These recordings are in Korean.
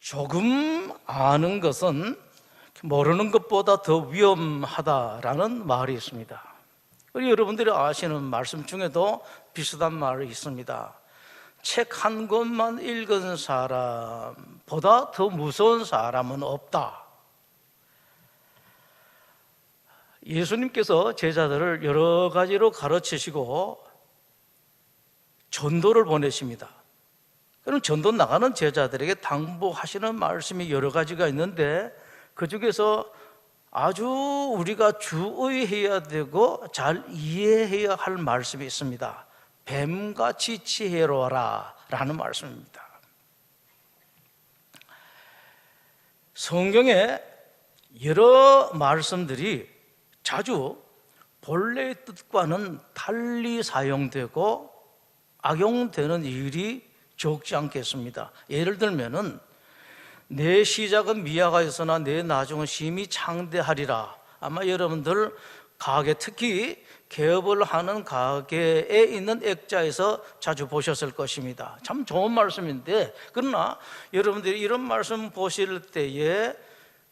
조금 아는 것은 모르는 것보다 더 위험하다라는 말이 있습니다. 우리 여러분들이 아시는 말씀 중에도 비슷한 말이 있습니다. 책 한 권만 읽은 사람보다 더 무서운 사람은 없다. 예수님께서 제자들을 여러 가지로 가르치시고 전도를 보내십니다. 그럼 전도 나가는 제자들에게 당부하시는 말씀이 여러 가지가 있는데 그 중에서 아주 우리가 주의해야 되고 잘 이해해야 할 말씀이 있습니다. 뱀같이 지혜로워라 라는 말씀입니다. 성경에 여러 말씀들이 자주 본래의 뜻과는 달리 사용되고 악용되는 일이 적지 않겠습니다. 예를 들면은 내 시작은 미약하였으나 내 나중은 심히 창대하리라. 아마 여러분들 가게, 특히 개업을 하는 가게에 있는 액자에서 자주 보셨을 것입니다. 참 좋은 말씀인데, 그러나 여러분들이 이런 말씀 보실 때에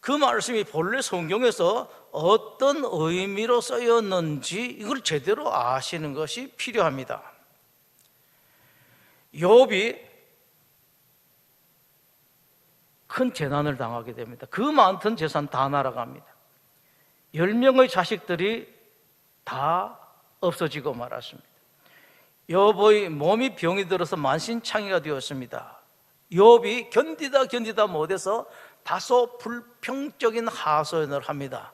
그 말씀이 본래 성경에서 어떤 의미로 쓰였는지 이걸 제대로 아시는 것이 필요합니다. 욥이 큰 재난을 당하게 됩니다. 그 많던 재산 다 날아갑니다. 10명의 자식들이 다 없어지고 말았습니다. 욥의 몸이 병이 들어서 만신창이가 되었습니다. 욥이 견디다 못해서 다소 불평적인 하소연을 합니다.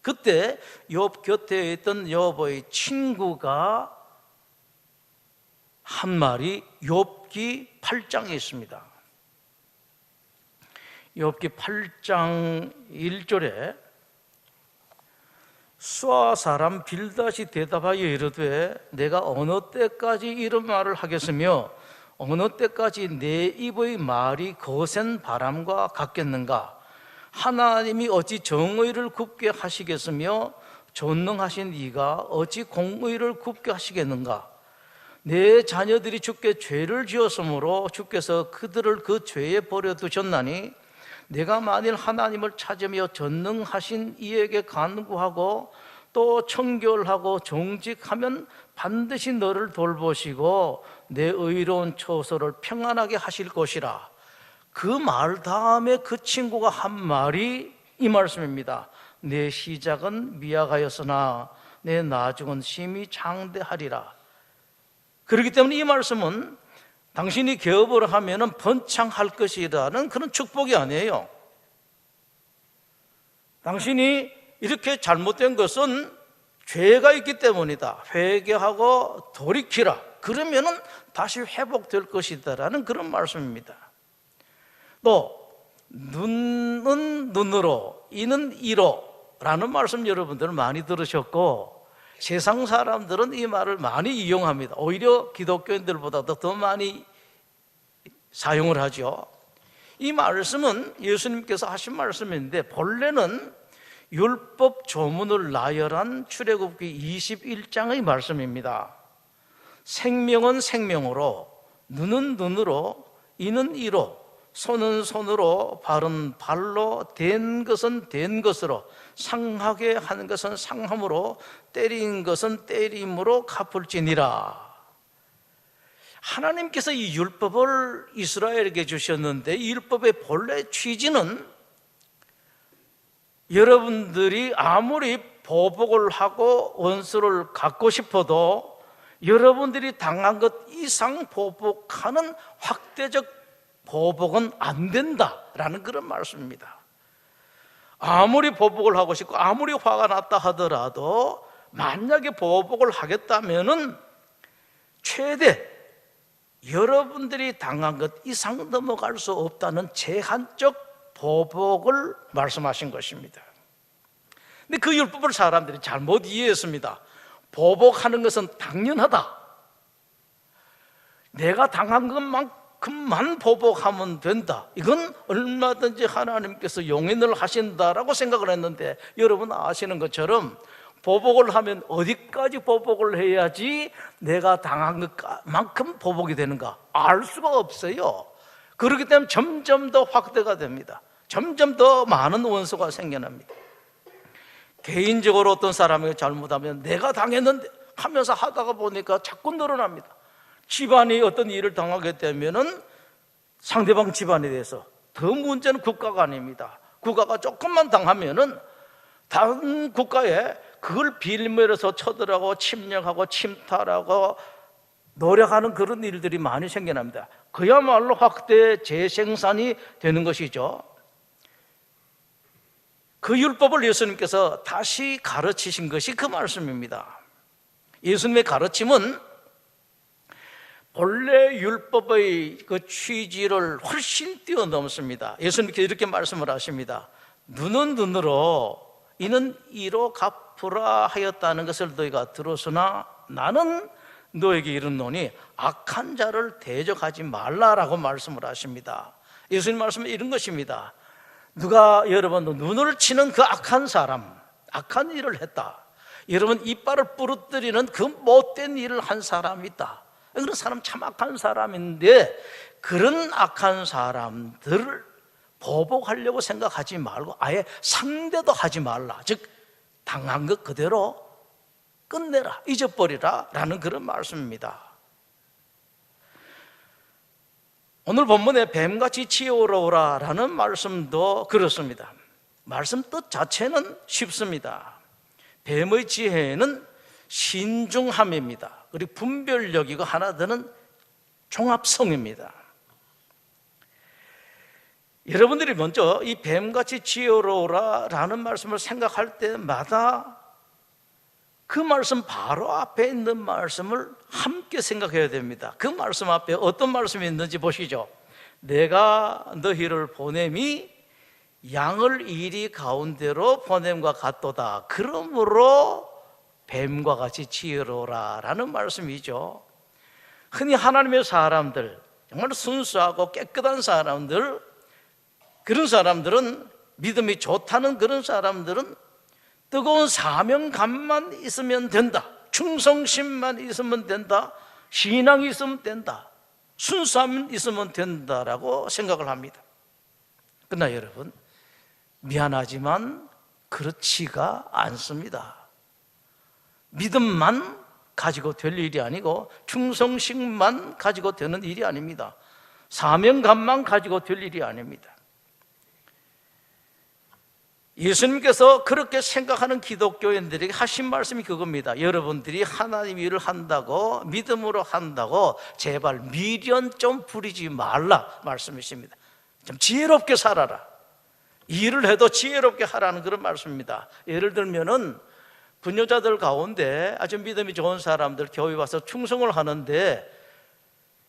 그때 욥 곁에 있던 욥의 친구가 한 말이 욥기 8장에 있습니다. 욥기 8장 1절에 수아 사람 빌닷이 대답하여 이르되 내가 어느 때까지 이런 말을 하겠으며 어느 때까지 내 입의 말이 거센 바람과 같겠는가? 하나님이 어찌 정의를 굽게 하시겠으며 전능하신 이가 어찌 공의를 굽게 하시겠는가? 내 자녀들이 주께 죄를 지었으므로 주께서 그들을 그 죄에 버려두셨나니 내가 만일 하나님을 찾으며 전능하신 이에게 간구하고 또 청결하고 정직하면 반드시 너를 돌보시고 내 의로운 처소를 평안하게 하실 것이라. 그 말 다음에 그 친구가 한 말이 이 말씀입니다. 내 시작은 미약하였으나 내 나중은 심히 장대하리라. 그렇기 때문에 이 말씀은 당신이 개업을 하면 번창할 것이라는 그런 축복이 아니에요. 당신이 이렇게 잘못된 것은 죄가 있기 때문이다. 회개하고 돌이키라. 그러면 다시 회복될 것이다라는 그런 말씀입니다. 또 눈은 눈으로, 이는 이로 라는 말씀 여러분들 많이 들으셨고 세상 사람들은 이 말을 많이 이용합니다. 오히려 기독교인들보다도 더 많이 사용을 하죠. 이 말씀은 예수님께서 하신 말씀인데 본래는 율법 조문을 나열한 출애굽기 21장의 말씀입니다. 생명은 생명으로, 눈은 눈으로, 이는 이로, 손은 손으로, 발은 발로, 된 것은 된 것으로, 상하게 하는 것은 상함으로, 때린 것은 때림으로 갚을지니라. 하나님께서 이 율법을 이스라엘에게 주셨는데 이 율법의 본래 취지는 여러분들이 아무리 보복을 하고 원수를 갚고 싶어도 여러분들이 당한 것 이상 보복하는 확대적 보복은 안 된다라는 그런 말씀입니다. 아무리 보복을 하고 싶고 아무리 화가 났다 하더라도 만약에 보복을 하겠다면은 최대 여러분들이 당한 것 이상 넘어갈 수 없다는 제한적 보복을 말씀하신 것입니다. 근데 그 율법을 사람들이 잘못 이해했습니다. 보복하는 것은 당연하다. 내가 당한 것만큼만 보복하면 된다. 이건 얼마든지 하나님께서 용인을 하신다라고 생각을 했는데 여러분 아시는 것처럼 보복을 하면 어디까지 보복을 해야지 내가 당한 것만큼 보복이 되는가 알 수가 없어요. 그렇기 때문에 점점 더 확대가 됩니다. 점점 더 많은 원수가 생겨납니다. 개인적으로 어떤 사람이 잘못하면 내가 당했는데 하면서 하다가 보니까 자꾸 늘어납니다. 집안이 어떤 일을 당하게 되면은 상대방 집안에 대해서, 더 문제는 국가가 아닙니다. 국가가 조금만 당하면은 다른 국가에 그걸 빌미로서 쳐들어가고 침략하고 침탈하고 노력하는 그런 일들이 많이 생겨납니다. 그야말로 확대 재생산이 되는 것이죠. 그 율법을 예수님께서 다시 가르치신 것이 그 말씀입니다. 예수님의 가르침은 본래 율법의 그 취지를 훨씬 뛰어넘습니다. 예수님께서 이렇게 말씀을 하십니다. 눈은 눈으로 이는 이로 갚으라 하였다는 것을 너희가 들었으나 나는 너에게 이르노니 악한 자를 대적하지 말라라고 말씀을 하십니다. 예수님 말씀은 이런 것입니다. 누가 여러분 눈을 치는 그 악한 사람, 악한 일을 했다. 여러분 이빨을 부러뜨리는 그 못된 일을 한 사람이 있다. 그런 사람 참 악한 사람인데 그런 악한 사람들을 보복하려고 생각하지 말고 아예 상대도 하지 말라. 즉 당한 것 그대로 끝내라, 잊어버리라 라는 그런 말씀입니다. 오늘 본문에 뱀같이 치어오라 라는 말씀도 그렇습니다. 말씀 뜻 자체는 쉽습니다. 뱀의 지혜는 신중함입니다. 그리고 분별력이고 하나 더는 종합성입니다. 여러분들이 먼저 이 뱀같이 지혜로우라 라는 말씀을 생각할 때마다 그 말씀 바로 앞에 있는 말씀을 함께 생각해야 됩니다. 그 말씀 앞에 어떤 말씀이 있는지 보시죠. 내가 너희를 보냄이 양을 이리 가운데로 보냄과 같도다. 그러므로 뱀과 같이 지혜로우라 라는 말씀이죠. 흔히 하나님의 사람들, 정말 순수하고 깨끗한 사람들, 그런 사람들은, 믿음이 좋다는 그런 사람들은 뜨거운 사명감만 있으면 된다, 충성심만 있으면 된다, 신앙이 있으면 된다, 순수함이 있으면 된다라고 생각을 합니다. 그러나 여러분, 미안하지만 그렇지가 않습니다. 믿음만 가지고 될 일이 아니고 충성심만 가지고 되는 일이 아닙니다. 사명감만 가지고 될 일이 아닙니다. 예수님께서 그렇게 생각하는 기독교인들에게 하신 말씀이 그겁니다. 여러분들이 하나님 일을 한다고, 믿음으로 한다고 제발 미련 좀 부리지 말라 말씀이십니다. 좀 지혜롭게 살아라. 일을 해도 지혜롭게 하라는 그런 말씀입니다. 예를 들면은 부녀자들 가운데 아주 믿음이 좋은 사람들 교회 와서 충성을 하는데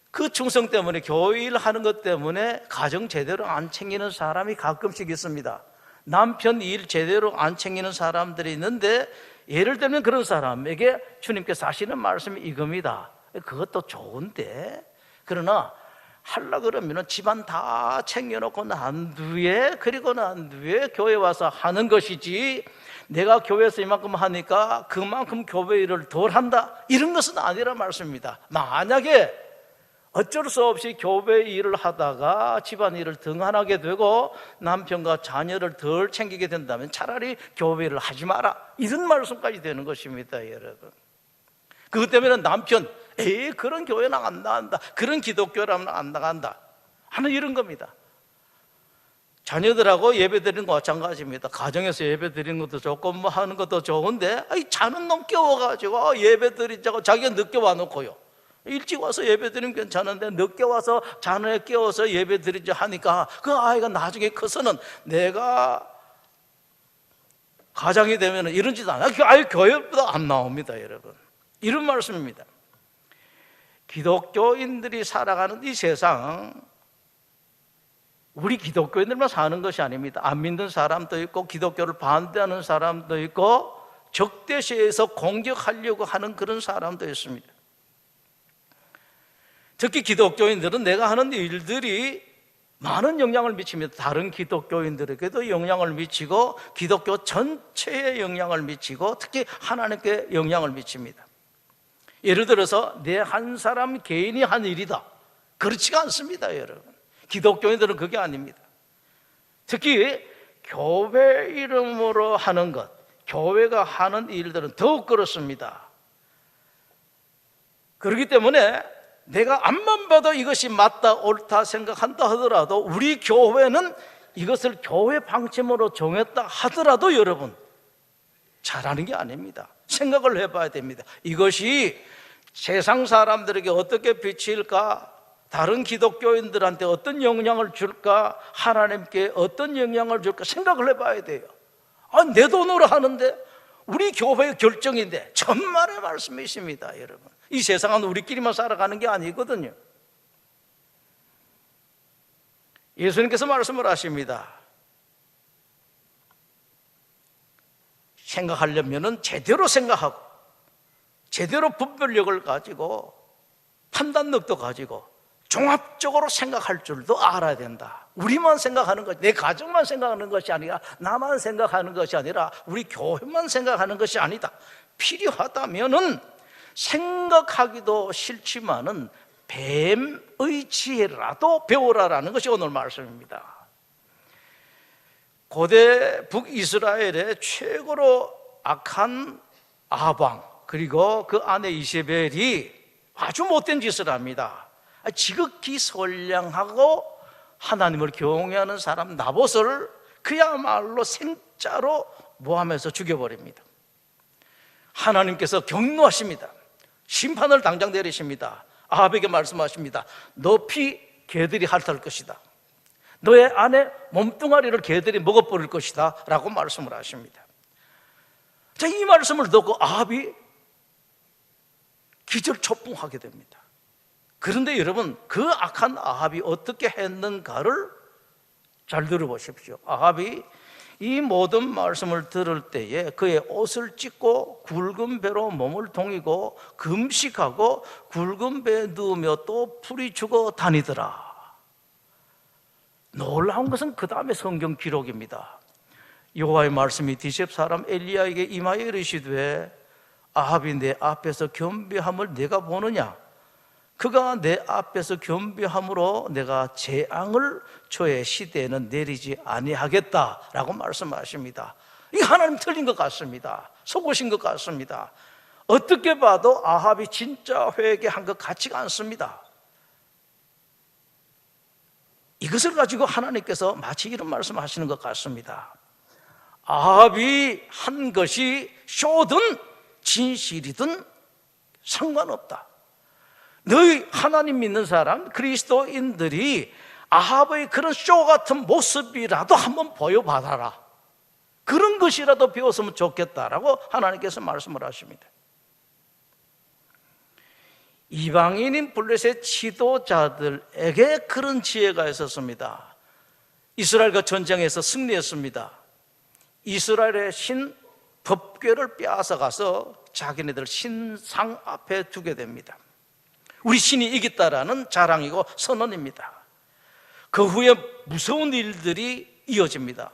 그 충성 때문에, 교회 일 하는 것 때문에 가정 제대로 안 챙기는 사람이 가끔씩 있습니다. 남편 일 제대로 안 챙기는 사람들이 있는데, 예를 들면 그런 사람에게 주님께서 하시는 말씀이 이겁니다. 그것도 좋은데, 그러나 하려고 그러면 집안 다 챙겨놓고 난 뒤에, 그리고 난 뒤에 교회 와서 하는 것이지, 내가 교회에서 이만큼 하니까 그만큼 교회 일을 덜 한다, 이런 것은 아니라 말씀입니다. 만약에 어쩔 수 없이 교회 일을 하다가 집안 일을 등한하게 되고 남편과 자녀를 덜 챙기게 된다면 차라리 교회 일을 하지 마라, 이런 말씀까지 되는 것입니다. 여러분, 그것 때문에 남편 그런 교회는 안 나간다, 그런 기독교라면 안 나간다 하는 이런 겁니다. 자녀들하고 예배 드리는 거 마찬가지입니다. 가정에서 예배 드리는 것도 좋고 뭐 하는 것도 좋은데 자는 놈 깨워가지고 예배 드리자고 자기가 늦게 와놓고요, 일찍 와서 예배 드리면 괜찮은데 늦게 와서 자녀에 깨워서 예배 드리자 하니까 그 아이가 나중에 커서는 내가 가장이 되면 이런 짓 안 하고 아예 교회보다 안 나옵니다. 여러분, 이런 말씀입니다. 기독교인들이 살아가는 이 세상, 우리 기독교인들만 사는 것이 아닙니다. 안 믿는 사람도 있고 기독교를 반대하는 사람도 있고 적대시해서 공격하려고 하는 그런 사람도 있습니다. 특히 기독교인들은 내가 하는 일들이 많은 영향을 미칩니다. 다른 기독교인들에게도 영향을 미치고 기독교 전체에 영향을 미치고 특히 하나님께 영향을 미칩니다. 예를 들어서 내 한 사람 개인이 한 일이다, 그렇지가 않습니다. 여러분, 기독교인들은 그게 아닙니다. 특히 교회 이름으로 하는 것, 교회가 하는 일들은 더욱 그렇습니다. 그렇기 때문에 내가 앞만 봐도 이것이 맞다 옳다 생각한다 하더라도 우리 교회는 이것을 교회 방침으로 정했다 하더라도 여러분 잘하는 게 아닙니다. 생각을 해봐야 됩니다. 이것이 세상 사람들에게 어떻게 비칠까? 다른 기독교인들한테 어떤 영향을 줄까? 하나님께 어떤 영향을 줄까? 생각을 해봐야 돼요. 내 돈으로 하는데 우리 교회의 결정인데 천만의 말씀이십니다. 여러분, 이 세상은 우리끼리만 살아가는 게 아니거든요. 예수님께서 말씀을 하십니다. 생각하려면 제대로 생각하고 제대로 분별력을 가지고 판단력도 가지고 종합적으로 생각할 줄도 알아야 된다. 우리만 생각하는 것, 내 가정만 생각하는 것이 아니라 나만 생각하는 것이 아니라 우리 교회만 생각하는 것이 아니다. 필요하다면은 생각하기도 싫지만은 뱀의 지혜라도 배우라라는 것이 오늘 말씀입니다. 고대 북이스라엘의 최고로 악한 아방 그리고 그 아내 이세벨이 아주 못된 짓을 합니다. 지극히 선량하고 하나님을 경외하는 사람 나봇을 그야말로 생짜로 모함해서 죽여버립니다. 하나님께서 경노하십니다. 심판을 당장 내리십니다. 아합에게 말씀하십니다. 너 피 개들이 핥을 것이다. 너의 아내 몸뚱아리를 개들이 먹어버릴 것이다 라고 말씀을 하십니다. 자, 이 말씀을 듣고 아합이 기절초풍하게 됩니다. 그런데 여러분, 그 악한 아합이 어떻게 했는가를 잘 들어보십시오. 아합이 이 모든 말씀을 들을 때에 그의 옷을 찢고 굵은 배로 몸을 동이고 금식하고 굵은 배에 누우며 또 풀이 죽어 다니더라. 놀라운 것은 그 다음에 성경 기록입니다. 여호와의 말씀이 디셉 사람 엘리야에게 임하여 이르시되 아합이 내 앞에서 겸비함을 내가 보느냐? 그가 내 앞에서 겸비함으로 내가 재앙을 저의 시대에는 내리지 아니하겠다라고 말씀하십니다. 이 하나님 틀린 것 같습니다. 속으신 것 같습니다. 어떻게 봐도 아합이 진짜 회개한 것 같지가 않습니다. 이것을 가지고 하나님께서 마치 이런 말씀하시는 것 같습니다. 아합이 한 것이 쇼든 진실이든 상관없다. 너희 하나님 믿는 사람 그리스도인들이 아합의 그런 쇼 같은 모습이라도 한번 보여봐라. 그런 것이라도 배웠으면 좋겠다라고 하나님께서 말씀을 하십니다. 이방인인 블레셋 지도자들에게 그런 지혜가 있었습니다. 이스라엘과 전쟁에서 승리했습니다. 이스라엘의 신 법궤를 빼앗아가서 자기네들 신상 앞에 두게 됩니다. 우리 신이 이겼다라는 자랑이고 선언입니다. 그 후에 무서운 일들이 이어집니다.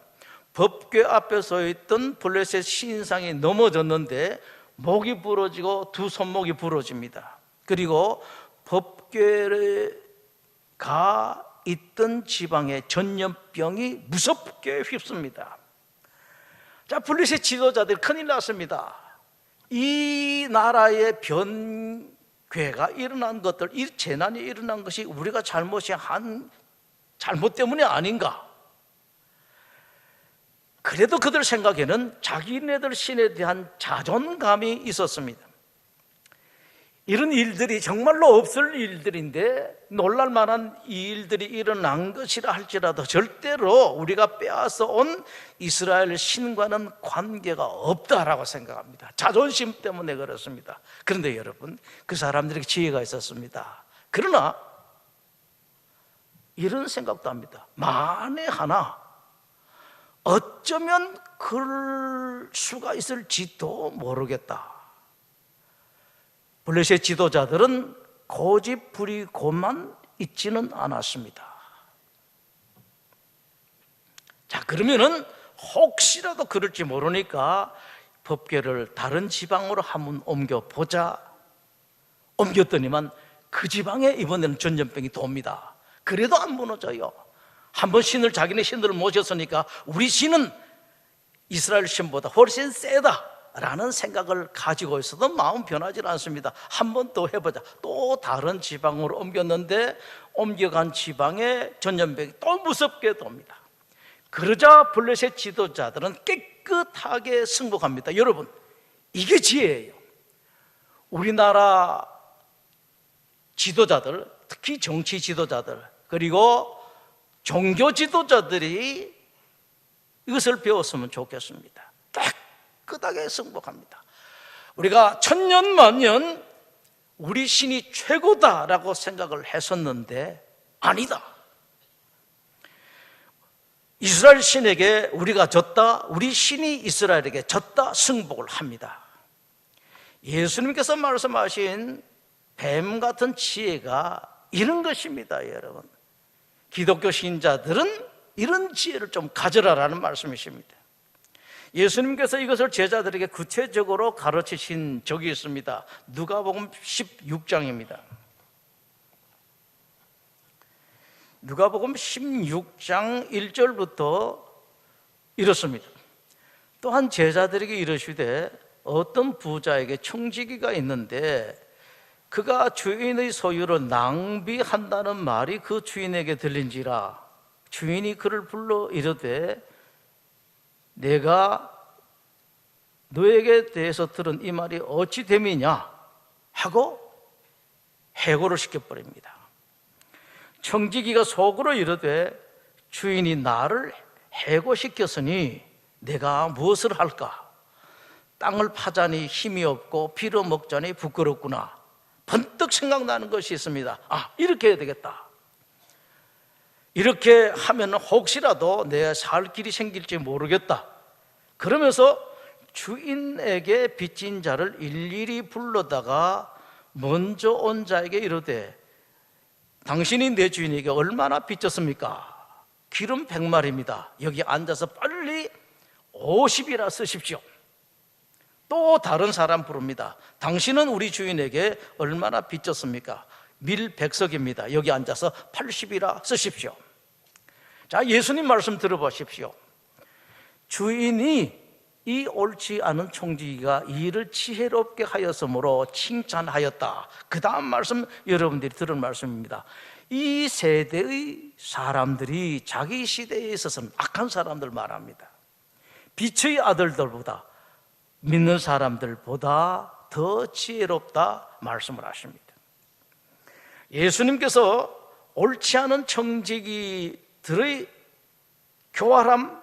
법궤 앞에 서 있던 블레셋 신상이 넘어졌는데 목이 부러지고 두 손목이 부러집니다. 그리고 법궤가 있던 지방의 전염병이 무섭게 휩습니다. 자, 블레셋 지도자들 큰일 났습니다. 이 나라의 변괴가 일어난 것들, 이 재난이 일어난 것이 우리가 잘못 때문이 아닌가? 그래도 그들 생각에는 자기네들 신에 대한 자존감이 있었습니다. 이런 일들이 정말로 없을 일들인데 놀랄 만한 이 일들이 일어난 것이라 할지라도 절대로 우리가 빼앗아 온 이스라엘 신과는 관계가 없다라고 생각합니다. 자존심 때문에 그렇습니다. 그런데 여러분, 그 사람들에게 지혜가 있었습니다. 그러나 이런 생각도 합니다. 만에 하나 어쩌면 그럴 수가 있을지도 모르겠다. 블레셋 지도자들은 고집 부리고만 있지는 않았습니다. 자, 그러면은 혹시라도 그럴지 모르니까 법궤를 다른 지방으로 한번 옮겨보자. 옮겼더니만 그 지방에 이번에는 전염병이 돕니다. 그래도 안 무너져요. 한번 자기네 신을 모셨으니까 우리 신은 이스라엘 신보다 훨씬 세다라는 생각을 가지고 있어도 마음 변하지 않습니다. 한 번 더 해보자. 또 다른 지방으로 옮겼는데 옮겨간 지방의 전염병이 또 무섭게 돕니다. 그러자 블레셋 지도자들은 깨끗하게 승복합니다. 여러분, 이게 지혜예요. 우리나라 지도자들, 특히 정치 지도자들, 그리고 종교 지도자들이 이것을 배웠으면 좋겠습니다. 깨끗하게 승복합니다. 우리가 천년 만년 우리 신이 최고다라고 생각을 했었는데 아니다. 이스라엘 신에게 우리가 졌다, 우리 신이 이스라엘에게 졌다 승복을 합니다. 예수님께서 말씀하신 뱀 같은 지혜가 이런 것입니다. 여러분, 기독교 신자들은 이런 지혜를 좀 가져라라는 말씀이십니다. 예수님께서 이것을 제자들에게 구체적으로 가르치신 적이 있습니다. 누가복음 16장입니다. 누가복음 16장 1절부터 이렇습니다. 또한 제자들에게 이르시되 어떤 부자에게 청지기가 있는데 그가 주인의 소유를 낭비한다는 말이 그 주인에게 들린지라. 주인이 그를 불러 이르되 내가 너에게 대해서 들은 이 말이 어찌 됨이냐 하고 해고를 시켜버립니다. 청지기가 속으로 이르되 주인이 나를 해고시켰으니 내가 무엇을 할까? 땅을 파자니 힘이 없고 빌어먹자니 부끄럽구나. 번뜩 생각나는 것이 있습니다. 이렇게 해야 되겠다. 이렇게 하면 혹시라도 내 살 길이 생길지 모르겠다. 그러면서 주인에게 빚진 자를 일일이 불러다가 먼저 온 자에게 이르되 당신이 내 주인에게 얼마나 빚졌습니까? 기름 100마리입니다. 여기 앉아서 빨리 50이라 쓰십시오. 또 다른 사람 부릅니다. 당신은 우리 주인에게 얼마나 빚졌습니까? 밀 100석입니다. 여기 앉아서 80이라 쓰십시오. 자, 예수님 말씀 들어보십시오. 주인이 이 옳지 않은 청지기가 일을 지혜롭게 하였으므로 칭찬하였다. 그 다음 말씀 여러분들이 들은 말씀입니다. 이 세대의 사람들이 자기 시대에 있어서는 악한 사람들 말합니다. 빛의 아들들보다, 믿는 사람들보다 더 지혜롭다 말씀을 하십니다. 예수님께서 옳지 않은 청지기들의 교활함,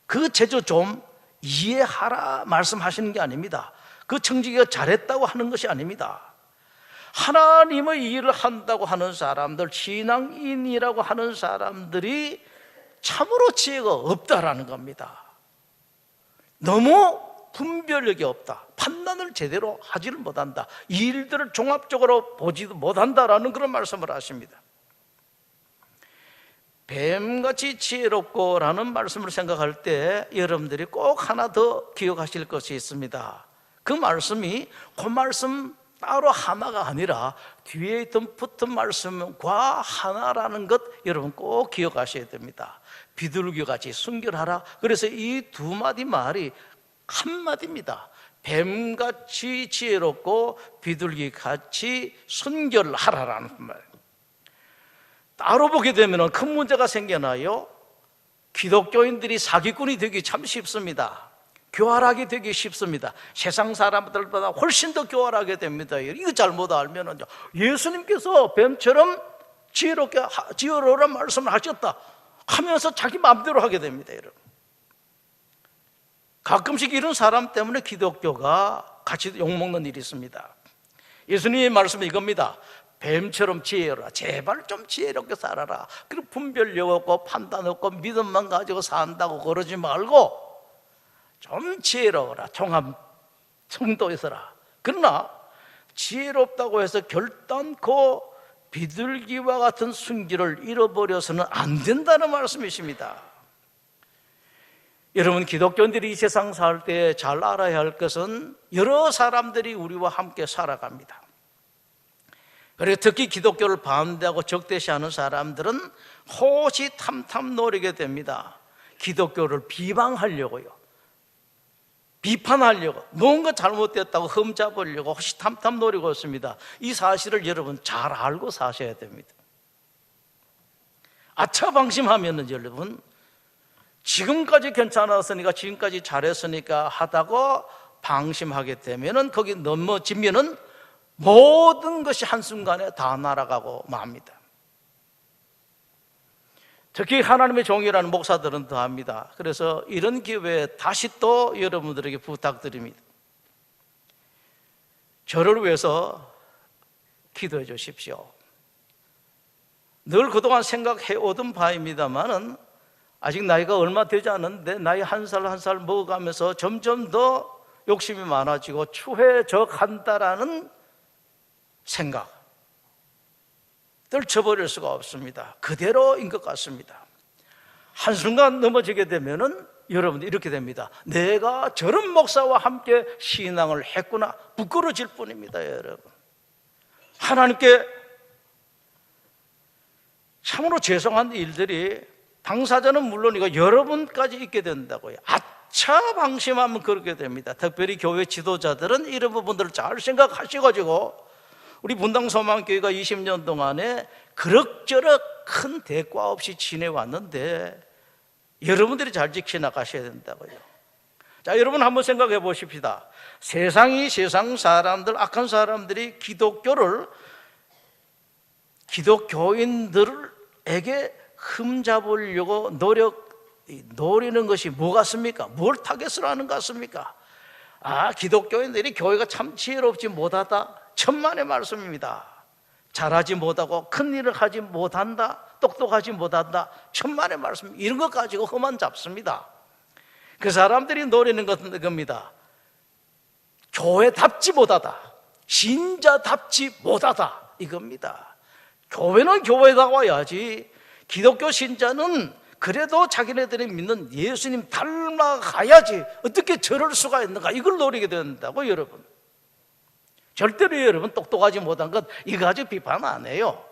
그 제조 좀 이해하라 말씀하시는 게 아닙니다. 그 청지기가 잘했다고 하는 것이 아닙니다. 하나님의 일을 한다고 하는 사람들, 신앙인이라고 하는 사람들이 참으로 지혜가 없다라는 겁니다. 너무 분별력이 없다, 판단을 제대로 하지를 못한다, 일들을 종합적으로 보지도 못한다라는 그런 말씀을 하십니다. 뱀같이 지혜롭고라는 말씀을 생각할 때 여러분들이 꼭 하나 더 기억하실 것이 있습니다. 그 말씀이 그 말씀 따로 하나가 아니라 뒤에 있던 붙은 말씀과 하나라는 것 여러분 꼭 기억하셔야 됩니다. 비둘기같이 순결하라. 그래서 이 두 마디 말이 한마디입니다. 뱀같이 지혜롭고 비둘기같이 순결하라라는 말. 따로 보게 되면 큰 문제가 생겨나요. 기독교인들이 사기꾼이 되기 참 쉽습니다. 교활하게 되기 쉽습니다. 세상 사람들보다 훨씬 더 교활하게 됩니다. 이거 잘못 알면은 예수님께서 뱀처럼 지혜로란 말씀을 하셨다 하면서 자기 마음대로 하게 됩니다. 여러분, 가끔씩 이런 사람 때문에 기독교가 같이 욕먹는 일이 있습니다. 예수님의 말씀은 이겁니다. 뱀처럼 지혜로라. 제발 좀 지혜롭게 살아라. 그리고 분별력 없고 판단 없고 믿음만 가지고 산다고 그러지 말고 좀 지혜로워라. 종합 성도에서라. 그러나 지혜롭다고 해서 결단코 비둘기와 같은 순기를 잃어버려서는 안 된다는 말씀이십니다. 여러분, 기독교인들이 이 세상 살 때 잘 알아야 할 것은 여러 사람들이 우리와 함께 살아갑니다. 그리고 특히 기독교를 반대하고 적대시하는 사람들은 호시탐탐 노리게 됩니다. 기독교를 비방하려고요, 비판하려고, 뭔가 잘못됐다고 흠잡으려고 호시탐탐 노리고 있습니다. 이 사실을 여러분 잘 알고 사셔야 됩니다. 아차방심하면은 여러분, 지금까지 괜찮았으니까, 지금까지 잘했으니까 하다고 방심하게 되면은, 거기 넘어지면은 모든 것이 한순간에 다 날아가고 맙니다. 특히 하나님의 종이라는 목사들은 더합니다. 그래서 이런 기회에 다시 또 여러분들에게 부탁드립니다. 저를 위해서 기도해 주십시오. 늘 그동안 생각해 오던 바입니다만은 아직 나이가 얼마 되지 않았는데, 나이 한 살 한 살 먹어가면서 점점 더 욕심이 많아지고 추해져 간다라는 생각, 떨쳐버릴 수가 없습니다. 그대로인 것 같습니다. 한순간 넘어지게 되면은 여러분 이렇게 됩니다. 내가 저런 목사와 함께 신앙을 했구나, 부끄러질 뿐입니다. 여러분, 하나님께 참으로 죄송한 일들이, 당사자는 물론이고 여러분까지 있게 된다고요. 아차 방심하면 그렇게 됩니다. 특별히 교회 지도자들은 이런 부분들을 잘 생각하셔가지고, 우리 분당소망교회가 20년 동안에 그럭저럭 큰 대가 없이 지내왔는데 여러분들이 잘 지켜나가셔야 된다고요. 자, 여러분 한번 생각해 보십시다. 세상 사람들, 악한 사람들이 기독교인들에게 흠잡으려고 노리는 것이 뭐 같습니까? 뭘 타겟으로 하는 것 같습니까? 기독교인들이 교회가 참 지혜롭지 못하다, 천만의 말씀입니다. 잘하지 못하고 큰 일을 하지 못한다, 똑똑하지 못한다, 천만의 말씀, 이런 것 가지고 흠만 잡습니다. 그 사람들이 노리는 것은 겁니다. 교회답지 못하다, 신자답지 못하다, 이겁니다. 교회는 교회다워야지, 기독교 신자는 그래도 자기네들이 믿는 예수님 닮아가야지, 어떻게 저럴 수가 있는가, 이걸 노리게 된다고. 여러분, 절대로 여러분 똑똑하지 못한 것 이거 가지고 비판 안 해요.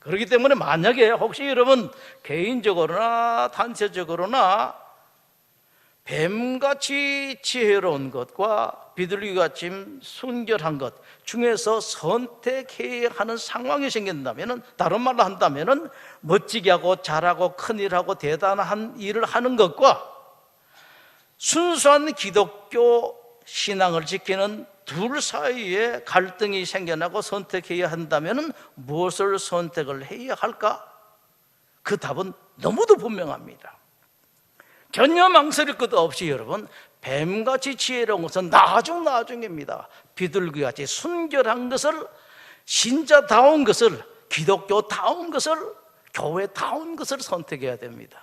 그렇기 때문에 만약에 혹시 여러분 개인적으로나 단체적으로나 뱀같이 지혜로운 것과 비둘기같이 순결한 것 중에서 선택해야 하는 상황이 생긴다면, 다른 말로 한다면 멋지게 하고 잘하고 큰일하고 대단한 일을 하는 것과 순수한 기독교 신앙을 지키는 둘 사이에 갈등이 생겨나고 선택해야 한다면 무엇을 선택을 해야 할까? 그 답은 너무도 분명합니다. 전혀 망설일 것도 없이 여러분, 뱀같이 지혜로운 것은 나중입니다. 비둘기같이 순결한 것을, 신자다운 것을, 기독교다운 것을, 교회다운 것을 선택해야 됩니다.